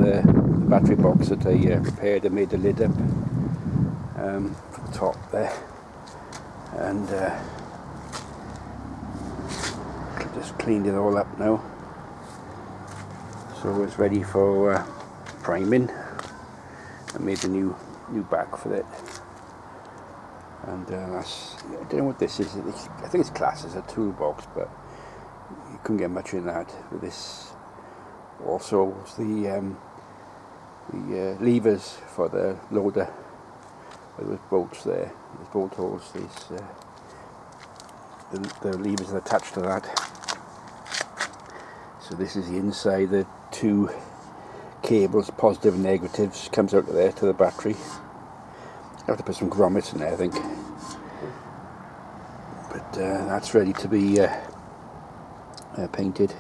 the battery box that I repaired. I made the lid up from the top there, and just cleaned it all up now, so it's ready for priming. I made a new back for it, and that's, I don't know what this is. I think it's classed as a toolbox, but you couldn't get much in that with this. Also was the levers for the loader. There was bolts there, there's bolt holes. These the levers are attached to that. So this is the inside. The two cables, positive and negatives, comes out of there to the battery. I have to put some grommets in there, I think. But that's ready to be painted.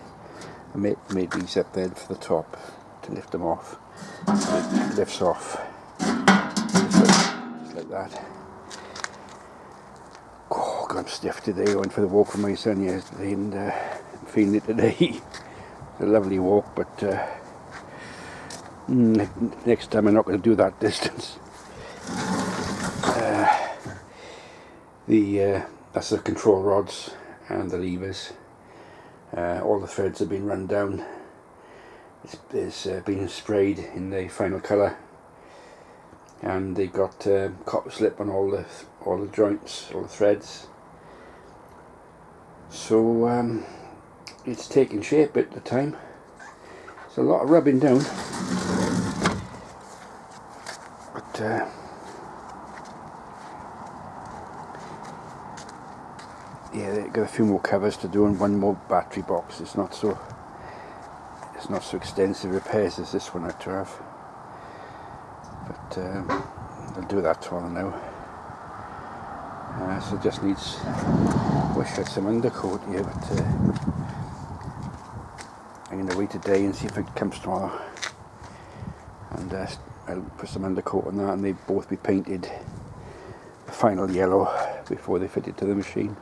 I made these up there for the top to lift them off. It lifts off just like that. Oh God, I'm stiff today. I went for the walk with my son yesterday, and I'm feeling it today. It's a lovely walk, but next time I'm not going to do that distance. That's the control rods and the levers. All the threads have been run down. It's been sprayed in the final colour, and they got copper slip on all the joints, all the threads. So it's taking shape at the time. It's a lot of rubbing down, but yeah, they've got a few more covers to do and one more battery box. It's not so extensive repairs as this one had to have, but I'll do that tomorrow now. So just needs, wish I had some undercoat here, but I'm going to wait today and see if it comes tomorrow, and I'll put some undercoat on that, and they'll both be painted the final yellow before they fit it to the machine.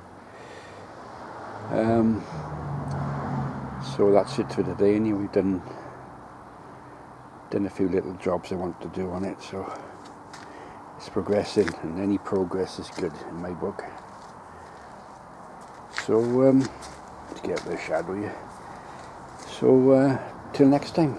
So that's it for today. Anyway, we've done a few little jobs I want to do on it, so it's progressing, and any progress is good in my book. So let's get out of the shadow here. So till next time.